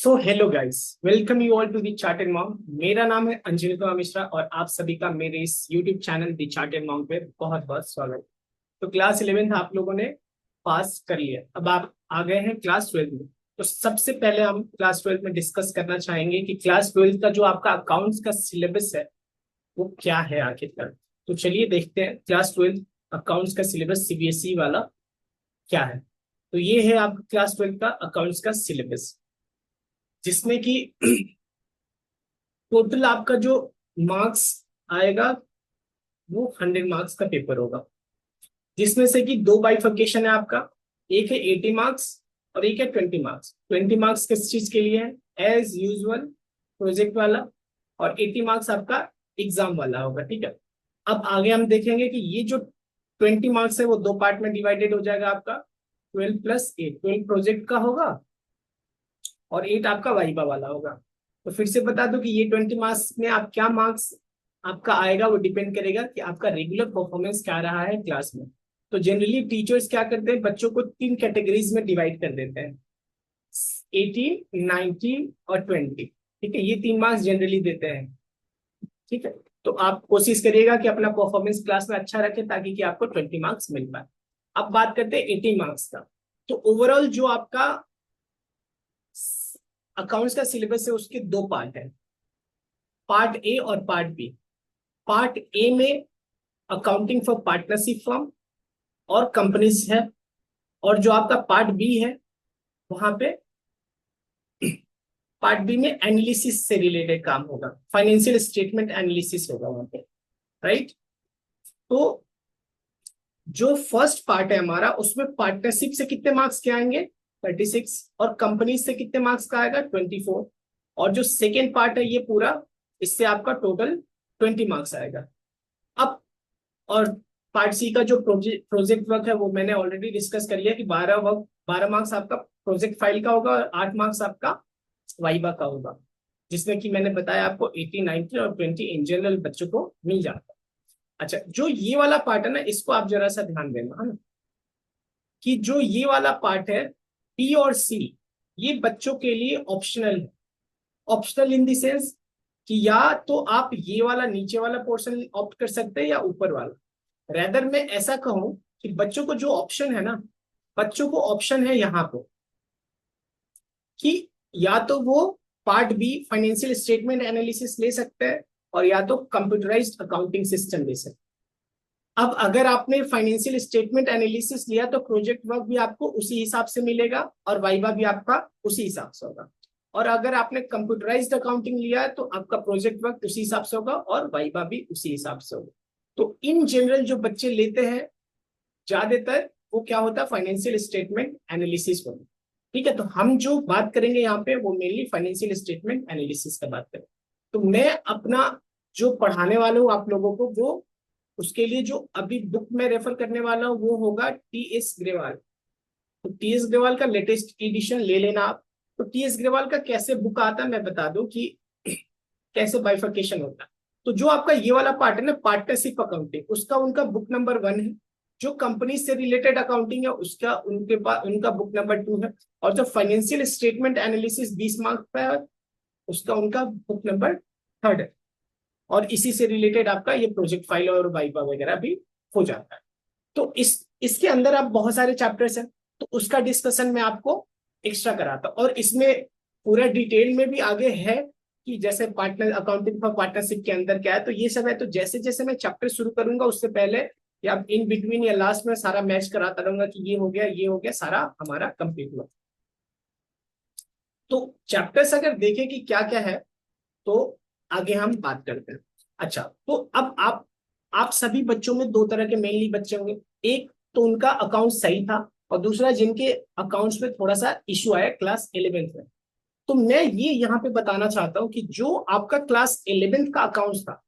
So hello guys, welcome you all to the Chartered Mom. मेरा नाम है अंजलिका मिश्रा और आप सभी का मेरे इस YouTube channel the Chartered mom पे बहुत बहुत स्वागत। तो क्लास 11th आप लोगों ने पास कर लिया, अब आप आ गए हैं क्लास 12th में। तो सबसे पहले हम क्लास 12th में डिस्कस करना चाहेंगे कि क्लास 12th का जो आपका अकाउंट्स का सिलेबस है वो क्या है आखिरकार। तो चलिए देखते हैं क्लास 12th अकाउंट्स का सिलेबस सीबीएसई वाला क्या है। तो ये है आपका क्लास 12th का अकाउंट्स का सिलेबस, जिसमें कि टोटल आपका जो मार्क्स आएगा वो 100 मार्क्स का पेपर होगा, जिसमें से कि दो बाइफर्केशन है आपका। एक है 80 मार्क्स और एक है 20 मार्क्स। 20 मार्क्स किस चीज के लिए है? एज यूजुअल प्रोजेक्ट वाला, और 80 मार्क्स आपका एग्जाम वाला होगा। ठीक है, अब आगे हम देखेंगे कि ये जो 20 मार्क्स है वो दो पार्ट में डिवाइडेड हो जाएगा आपका। 12+8, 12 प्रोजेक्ट का होगा और 8 आपका वाइवा वाला होगा। तो फिर से बता दूं कि ये 20 मार्क्स में आप क्या मार्क्स आपका आएगा वो डिपेंड करेगा कि आपका रेगुलर परफॉर्मेंस क्या रहा है क्लास में। तो जनरली टीचर्स क्या करते हैं, बच्चों को 3 कैटेगरीज में डिवाइड कर देते हैं, 80, 90 और 20। ठीक है, ये 3 मार्क्स जनरली देते हैं। ठीक है, तो आप कोशिश करिएगा कि अपना परफॉर्मेंस क्लास में अच्छा रखें ताकि कि आपको 20 मार्क्स मिल पाए। अब बात करते हैं 80 मार्क्स का। तो ओवरऑल जो आपका अकाउंट्स का सिलेबस है उसके दो पार्ट है, पार्ट ए और पार्ट बी। पार्ट ए में अकाउंटिंग फॉर पार्टनरशिप फर्म और कंपनीज है, और जो आपका पार्ट बी है वहां पे पार्ट बी में एनालिसिस से रिलेटेड काम होगा, फाइनेंशियल स्टेटमेंट एनालिसिस होगा वहां पे। राइट, तो जो फर्स्ट पार्ट है हमारा उसमें पार्टनरशिप से कितने मार्क्स के आएंगे? 36, और कंपनी से कितने मार्क्स का आएगा? 24। और जो सेकेंड पार्ट है ये पूरा, इससे आपका टोटल 20 मार्क्स आएगा। अब और पार्ट सी का जो प्रोजेक्ट वर्क है वो मैंने ऑलरेडी डिस्कस कर लिया कि 12 मार्क्स आपका प्रोजेक्ट फाइल का होगा और 8 मार्क्स आपका वाइवा का होगा, जिसमें कि मैंने बताया आपको 80, 90 और 20 इन जनरल बच्चों को मिल जाता है। अच्छा, जो ये वाला पार्ट है ना, इसको आप जरा सा ध्यान देना है ना, कि जो ये वाला पार्ट है बी और सी, ये बच्चों के लिए ऑप्शनल है। ऑप्शनल इन द सेंस कि या तो आप ये वाला नीचे वाला पोर्शन ऑप्ट कर सकते हैं या ऊपर वाला। रेदर मैं ऐसा कहूं कि बच्चों को जो ऑप्शन है ना, बच्चों को ऑप्शन है यहाँ पे कि या तो वो part be financial statement analysis ले सकते हैं और या तो कंप्यूटराइज्ड अकाउंटिंग सिस्टम ले सकते हैं। अब अगर आपने फाइनेंशियल स्टेटमेंट एनालिसिस लिया तो प्रोजेक्ट वर्क भी आपको उसी हिसाब से मिलेगा और वाइवा भी आपका उसी हिसाब से होगा। और अगर आपने कंप्यूटराइज्ड अकाउंटिंग लिया है तो आपका प्रोजेक्ट वर्क उसी हिसाब से होगा और वाइवा भी उसी हिसाब से होगा। तो इन जनरल जो बच्चे लेते हैं ज्यादातर वो क्या होता है, फाइनेंशियल स्टेटमेंट एनालिसिस होता है। ठीक है, तो हम जो बात करेंगे यहाँ पे वो मेनली फाइनेंशियल स्टेटमेंट एनालिसिस का बात करें। तो मैं अपना जो पढ़ाने वाला हूँ आप लोगों को, वो उसके लिए जो अभी बुक में रेफर करने वाला हूँ वो होगा टी.एस. ग्रेवाल। तो टी.एस. ग्रेवाल का लेटेस्ट एडिशन ले लेना आप। तो टी.एस. ग्रेवाल का कैसे बुक आता है मैं बता दूं कि कैसे बाइफर्केशन होता है। तो जो आपका ये वाला पार्ट है ना, पार्टनरशिप अकाउंटिंग, उसका उनका बुक नंबर 1 है। जो कंपनी से रिलेटेड अकाउंटिंग है उसका उनके पास उनका बुक नंबर 2 है। और जो फाइनेंशियल स्टेटमेंट एनालिसिस 20 मार्क्स का है उसका उनका बुक नंबर 3 है। और इसी से रिलेटेड आपका ये प्रोजेक्ट फाइल और वाइवा वगैरह भी हो जाता है। तो इसके अंदर आप बहुत सारे चैप्टर्स हैं, तो उसका डिस्कशन मैं आपको एक्स्ट्रा कराता हूं। और इसमें पूरा डिटेल में भी आगे है कि जैसे पार्टनर अकाउंटिंग फॉर पार्टनरशिप के अंदर क्या है, तो ये सब है। तो जैसे जैसे मैं चैप्टर शुरू करूंगा उससे पहले या इन बिटवीन या लास्ट में सारा मैच कराता रहूंगा कि ये हो गया, ये हो गया, सारा हमारा कंप्लीट हुआ। तो चैप्टर्स अगर देखें कि क्या क्या है तो आगे हम बात करते हैं। अच्छा, तो अब आप सभी बच्चों में दो तरह के मेनली बच्चे होंगे। एक तो उनका अकाउंट सही था और दूसरा जिनके अकाउंट्स में थोड़ा सा इश्यू आया क्लास 11th में। तो मैं ये यहाँ पे बताना चाहता हूँ कि जो आपका क्लास 11th का अकाउंट था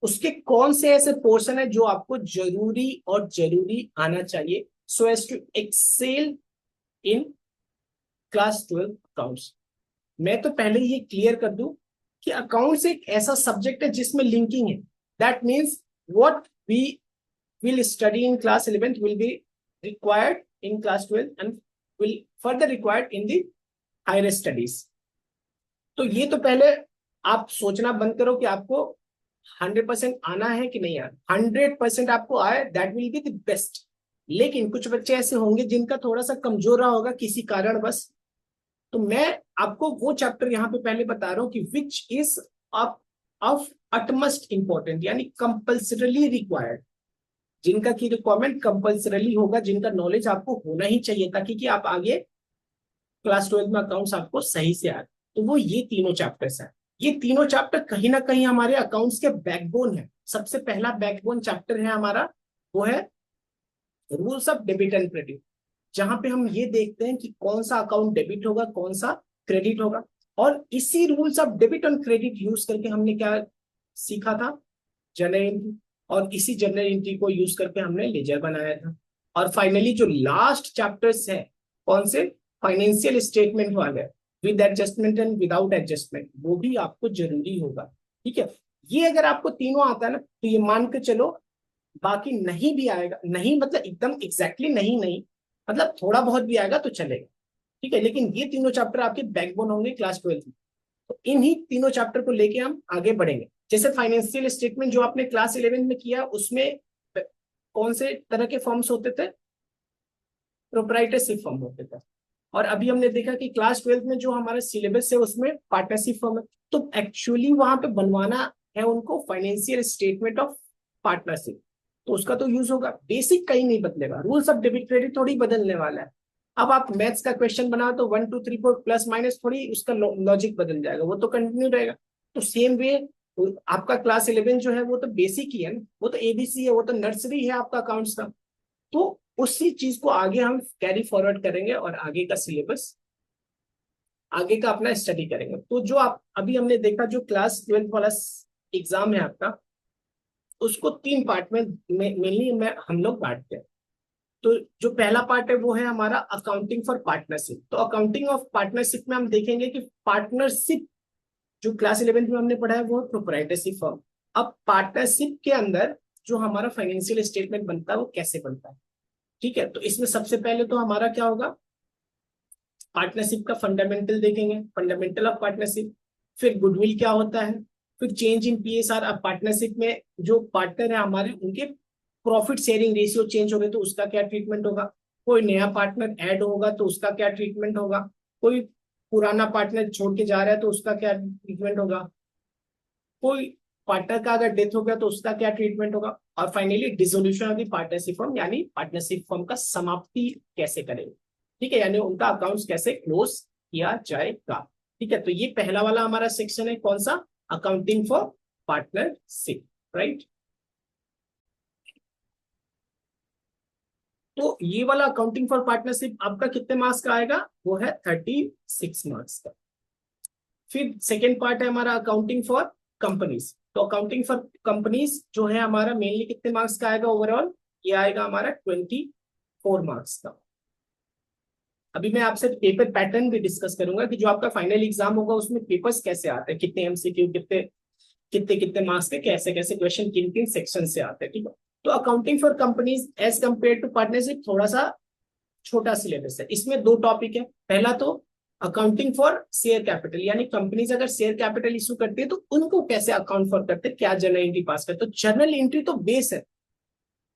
उसके कौन से ऐसे पोर्शन है जो आपको जरूरी और जरूरी आना चाहिए, so as to excel in class 12 accounts. मैं तो पहले ये क्लियर कर दूं कि अकाउंट्स एक ऐसा सब्जेक्ट है जिसमें लिंकिंग है। That means what we will study in class 11th will be required in class 12 and will further required in the higher studies. तो ये तो पहले आप सोचना बंद करो कि आपको 100% आना है कि नहीं आना। 100% आपको आए, that will be the best. लेकिन कुछ बच्चे ऐसे होंगे जिनका थोड़ा सा कमजोर रहा होगा किसी कारण बस। तो मैं आपको वो चैप्टर यहाँ पे पहले बता रहा हूँ कि which is of utmost important, यानी कंपल्सरली रिक्वायर्ड, जिनका की रिक्वायरमेंट कंपल्सरली होगा, जिनका नॉलेज आपको होना ही चाहिए ताकि कि आप आगे क्लास 12 में अकाउंट्स आपको सही से आए। तो वो ये तीनों चैप्टर्स हैं। ये तीनों चैप्टर कहीं ना कहीं हमारे अकाउंट्स के बैकबोन है। सबसे पहला बैकबोन चैप्टर है हमारा, वो है rules of debit and credit, जहां पे हम ये देखते हैं कि कौन सा अकाउंट डेबिट होगा, कौन सा क्रेडिट होगा। और इसी rules of debit and credit use करके हमने क्या सीखा था, जर्नल एंट्री। और इसी जर्नल एंट्री को यूज करके हमने लेजर बनाया था। और फाइनली जो लास्ट चैप्टर्स है, कौन से, फाइनेंशियल स्टेटमेंट वाले, with adjustment and without adjustment, वो भी आपको जरूरी होगा। ठीक है, ये अगर आपको तीनों आता है ना, तो ये मान के चलो बाकी नहीं भी आएगा, नहीं मतलब एकदम एग्जैक्टली नहीं नहीं, मतलब थोड़ा बहुत भी आएगा तो चलेगा। ठीक है, लेकिन ये तीनों चैप्टर आपके बैकबोन होंगे क्लास 12 में। तो इन्हीं तीनों चैप्टर को लेके हम आगे बढ़ेंगे। जैसे फाइनेंशियल स्टेटमेंट जो आपने क्लास 11 में किया, उसमें कौन से तरह के फॉर्म्स होते थे, प्रोप्राइटरशिप फॉर्म होते थे। और अभी हमने देखा कि क्लास 12 में जो हमारा सिलेबस है उसमें पार्टनरशिप फॉर्म है। तो एक्चुअली वहां पे बनवाना है उनको फाइनेंशियल स्टेटमेंट ऑफ पार्टनरशिप, तो उसका तो यूज होगा। बेसिक कहीं नहीं बदलेगा, रूल्स ऑफ डेबिट क्रेडिट थोड़ी बदलने वाला है। अब आप मैथ्स का क्वेश्चन बनाओ तो 1 2 3 4 प्लस माइनस, थोड़ी उसका लॉजिक बदल जाएगा, वो तो कंटिन्यू रहेगा। तो सेम वे आपका क्लास 11 जो है वो तो बेसिक ही है ना, वो तो एबीसी है, वो तो नर्सरी है आपका अकाउंट्स का। तो उसी चीज को आगे हम कैरी फॉरवर्ड करेंगे और आगे का सिलेबस, आगे का अपना स्टडी करेंगे। तो जो आप अभी हमने देखा, जो क्लास 12 वाला एग्जाम है आपका, उसको 3 पार्ट में मेनली मैं हम लोग बांटते हैं। तो जो पहला पार्ट है वो है हमारा अकाउंटिंग फॉर पार्टनरशिप। तो अकाउंटिंग ऑफ पार्टनरशिप में हम देखेंगे कि पार्टनरशिप जो क्लास 11 में हमने पढ़ा है वो प्रोप्राइटरशिप फर्म। अब पार्टनरशिप के अंदर जो हमारा फाइनेंशियल स्टेटमेंट बनता है वो कैसे बनता है। ठीक है, तो इसमें सबसे पहले तो हमारा क्या होगा, पार्टनरशिप का फंडामेंटल देखेंगे, फंडामेंटल ऑफ पार्टनरशिप। फिर गुडविल क्या होता है, फिर चेंज इन पीएसआर। अब पार्टनरशिप में जो पार्टनर है हमारे, उनके प्रॉफिट शेयरिंग रेशियो चेंज हो गए तो उसका क्या ट्रीटमेंट होगा। कोई नया पार्टनर ऐड होगा तो उसका क्या ट्रीटमेंट होगा। कोई पुराना पार्टनर छोड़ के जा रहा है तो उसका क्या ट्रीटमेंट होगा। कोई पार्टनर का अगर डेथ हो गया तो उसका क्या ट्रीटमेंट होगा। और finally dissolution of the partnership firm, यानी पार्टनरशिप फर्म का समाप्ति कैसे करेंगे। ठीक है, यानी उनका अकाउंट्स कैसे क्लोज किया जाएगा। ठीक है, तो ये पहला वाला हमारा सेक्शन है, कौन सा, अकाउंटिंग फॉर पार्टनरशिप, राइट। तो ये वाला अकाउंटिंग फॉर पार्टनरशिप आपका कितने मार्क्स का आएगा, वो है 36 मार्क्स का। फिर सेकेंड पार्ट है हमारा अकाउंटिंग फॉर कंपनीज। तो अकाउंटिंग फॉर कंपनीज जो है हमारा मेनली कितने मार्क्स का आएगा ओवरऑल, ये आएगा हमारा 24 मार्क्स का। अभी मैं आपसे पेपर पैटर्न भी डिस्कस करूंगा कि जो आपका फाइनल एग्जाम होगा उसमें पेपर्स कैसे आते हैं, कितने एमसीक्यू, कितने कितने कितने मार्क्स के, कैसे कैसे क्वेश्चन, किन किन सेक्शन से आते हैं। ठीक है, तो accounting for companies as compare to partnership थोड़ा सा छोटा सिलेबस है। इसमें 2 टॉपिक है। पहला तो अकाउंटिंग फॉर शेयर कैपिटल, यानी कंपनीज अगर शेयर कैपिटल इशू करती है तो उनको कैसे अकाउंट फॉर करते हैं, क्या जर्नल एंट्री पास करते हैं। तो जर्नल एंट्री तो बेस है।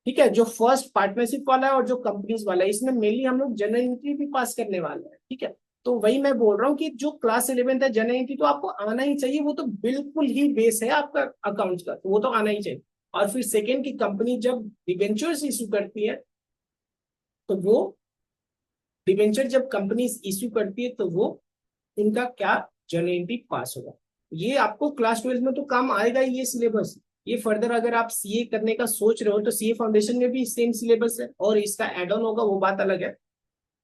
ठीक है, जो फर्स्ट पार्टनरशिप वाला है और जो कंपनीज वाला है, इसमें मेनली हम लोग जर्नल एंट्री भी पास करने वाले हैं। ठीक है, तो वही मैं बोल रहा हूँ कि जो क्लास 11 है जर्नल एंट्री तो आपको आना ही चाहिए, वो तो बिल्कुल ही बेस है आपका अकाउंट्स का, तो वो तो आना ही चाहिए। और फिर सेकेंड की कंपनी जब डिबेंचर्स इशू करती है तो वो डिबेंचर जब कंपनी इश्यू करती है तो वो इनका क्या जर्नल एंट्री पास होगा। ये आपको क्लास 12 में तो काम आएगा ही ये सिलेबस। ये फर्दर अगर आप सीए करने का सोच रहे हो तो सीए फाउंडेशन में भी सेम सिलेबस है और इसका एड ऑन होगा, वो बात अलग है।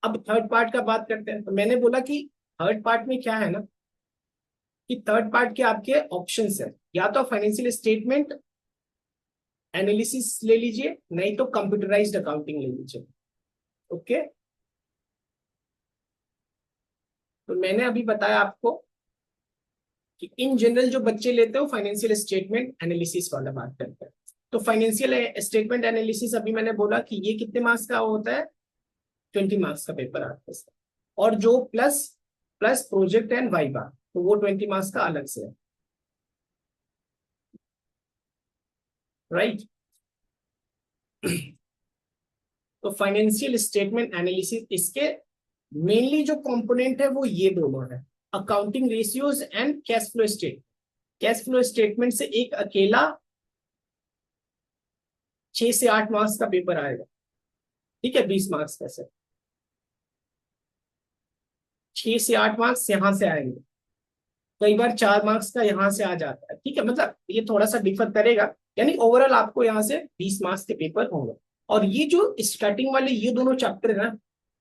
अब थर्ड पार्ट का बात करते हैं। तो मैंने बोला कि थर्ड पार्ट में क्या है ना, कि थर्ड पार्ट के आपके ऑप्शंस है, या तो फाइनेंशियल स्टेटमेंट एनालिसिस ले लीजिए, नहीं तो कंप्यूटराइज्ड अकाउंटिंग ले लीजिए। ओके, तो मैंने अभी बताया आपको कि इन जनरल जो बच्चे लेते हो फाइनेंशियल स्टेटमेंट एनालिसिस वाला बात करते हैं। तो फाइनेंशियल स्टेटमेंट एनालिसिस अभी मैंने बोला कि ये कितने मार्क्स का होता है, 20 मार्क्स का पेपर आता है। और जो plus plus project and viva, तो वो 20 मार्क्स का अलग से है, राइट। तो फाइनेंशियल स्टेटमेंट एनालिसिस, इसके मेनली जो कंपोनेंट है वो ये दोनों है, accounting ratios and cash flow statement. Cash flow statement से एक अकेला 6 से 8 मार्क्स का पेपर आएगा, ठीक है, 20 मार्क्स का सर, 6 से 8 मार्क्स यहां से आएंगे, कई बार 4 मार्क्स का यहाँ से आ जाता है, ठीक है, मतलब ये थोड़ा सा डिफर करेगा, यानी ओवरऑल आपको यहाँ से 20 मार्क्स के पेपर होंगे। और ये जो स्टार्टिंग वाले ये दोनों चैप्टर है ना,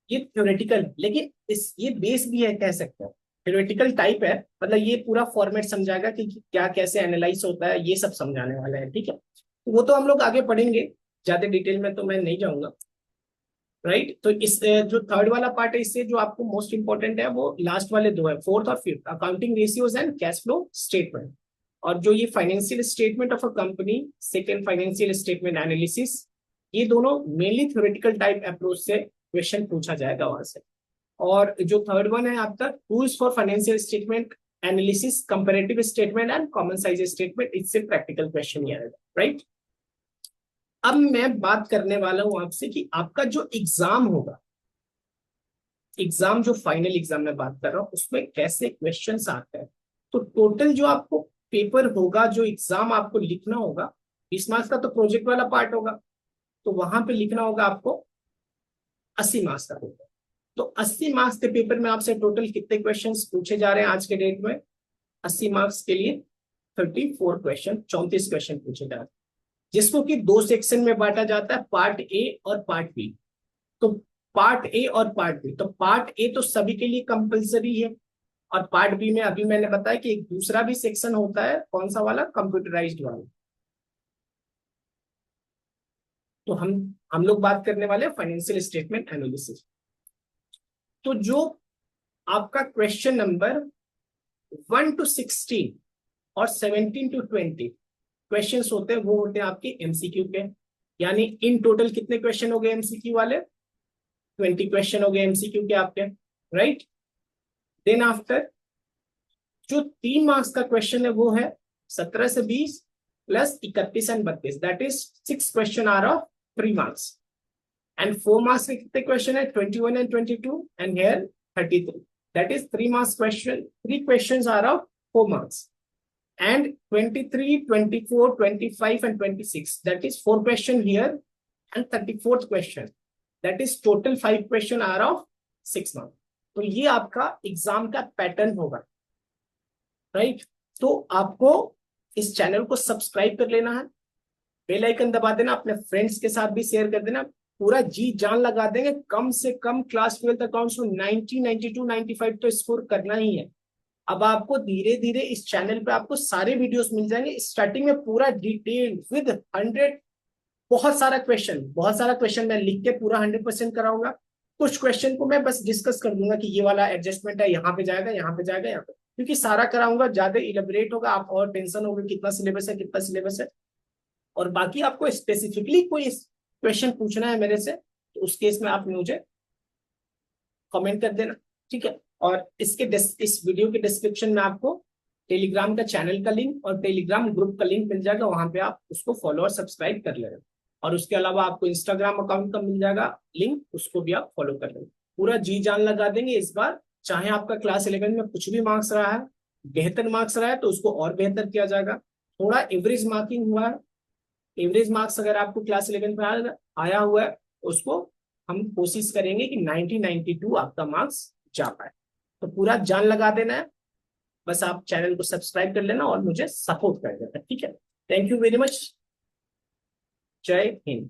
ये थ्योरेटिकल, लेकिन इस ये बेस भी है कह सकते हैं, थ्योरेटिकल टाइप है, मतलब ये पूरा फॉर्मेट समझाएगा कि क्या कैसे एनालाइज होता है, ये सब समझाने वाला है, ठीक है। तो वो तो हम लोग आगे पढ़ेंगे, ज्यादा डिटेल में तो मैं नहीं जाऊंगा, राइट। तो इस जो थर्ड वाला पार्ट है, इससे जो आपको मोस्ट इंपॉर्टेंट है वो लास्ट वाले दो है, फोर्थ और fifth, accounting ratios and cash flow statement. और जो ये financial statement of a company, second financial statement analysis, ये दोनों मेनली थ्योरेटिकल टाइप अप्रोच से क्वेश्चन पूछा जाएगा वहां से। और जो थर्ड वन है आपका tools for financial statement analysis, comparative statement and common size statement, इससे प्रैक्टिकल क्वेश्चन ही आएगा, राइट। अब मैं बात करने वाला हूं आपसे कि आपका जो एग्जाम होगा, एग्जाम जो फाइनल एग्जाम में बात कर रहा हूं, उसमें कैसे क्वेश्चंस आते हैं। तो टोटल जो आपको पेपर होगा, जो एग्जाम आपको लिखना होगा, 20 मार्क्स का तो प्रोजेक्ट वाला पार्ट होगा, तो वहां पे लिखना होगा आपको 80 मार्क्स का पेपर। तो 80 मार्क्स के पेपर में आपसे टोटल कितने क्वेश्चंस पूछे जा रहे हैं आज के डेट में? 80 मार्क्स के लिए 34 क्वेश्चन, 34 क्वेश्चन पूछे जा रहे हैं, जिसको कि दो सेक्शन में बांटा जाता है, पार्ट ए और पार्ट बी। तो पार्ट ए और पार्ट बी, तो पार्ट ए तो सभी के लिए कंपलसरी है, और पार्ट बी में अभी मैंने बताया कि एक दूसरा भी सेक्शन होता है, कौन सा वाला? कंप्यूटराइज्ड वाला। तो हम लोग बात करने वाले फाइनेंशियल स्टेटमेंट एनालिसिस। तो जो आपका क्वेश्चन नंबर 1 to 16 और 17 to 20 क्वेश्चन होते हैं, वो होते हैं आपके एमसीक्यू के। यानी इन टोटल कितने क्वेश्चन हो गए एमसीक्यू वाले? 20 क्वेश्चन हो गए एमसीक्यू के आपके, राइट। देन आफ्टर जो 3 मार्क्स का क्वेश्चन है वो है 17 से 20 plus 31 and 32, that is 6 question are of 3 marks. And 4 marks के कितने क्वेश्चन है? 21 and 22 and here 33, that is 3 marks question, 3 question are of 4 marks. And 23, 24, 25 and 26, that is 4 question here, and 34th question, that is total 5 question are of 6 marks. तो ये आपका exam का pattern होगा, right. तो आपको इस channel को subscribe कर लेना है, बेल आइकन दबा देना, अपने फ्रेंड्स के साथ भी शेयर कर देना, पूरा जी जान लगा देंगे, कम से कम क्लास 12 अकाउंट्स में 90, 92, 95 तो स्कोर करना ही है। अब आपको धीरे धीरे इस चैनल पे आपको सारे वीडियोस मिल जाएंगे, स्टार्टिंग में पूरा डिटेल विद 100, बहुत सारा क्वेश्चन मैं लिख के पूरा 100% कराऊंगा। कुछ क्वेश्चन को मैं बस डिस्कस कर दूंगा कि ये वाला एडजस्टमेंट है, यहाँ पे जाएगा, यहाँ पे जाएगा, यहाँ पे, क्योंकि सारा कराऊंगा, ज्यादा इलेबोरेट होगा, आप और टेंशन होगा कितना सिलेबस है, कितना सिलेबस है। और बाकी आपको स्पेसिफिकली कोई क्वेश्चन पूछना है मेरे से, तो उस केस में आप मुझे कमेंट कर देना, ठीक है। और इस वीडियो के डिस्क्रिप्शन में आपको टेलीग्राम का चैनल का लिंक और टेलीग्राम ग्रुप का लिंक मिल जाएगा, वहां पे आप उसको फॉलो और सब्सक्राइब कर लेना। और उसके अलावा आपको इंस्टाग्राम अकाउंट का मिल जाएगा लिंक, उसको भी आप फॉलो कर लेना। पूरा जी जान लगा देंगे इस बार, चाहे आपका क्लास 11 में कुछ भी मार्क्स रहा है, बेहतर मार्क्स रहा है तो उसको और बेहतर किया जाएगा। थोड़ा एवरेज मार्किंग हुआ है, एवरेज मार्क्स अगर आपको क्लास 11 में आया हुआ है, उसको हम कोशिश करेंगे कि 90, 92 आपका मार्क्स जा पाए। तो पूरा जान लगा देना है, बस आप चैनल को सब्सक्राइब कर लेना और मुझे सपोर्ट कर देना, ठीक है। थैंक यू वेरी मच, जय हिंद।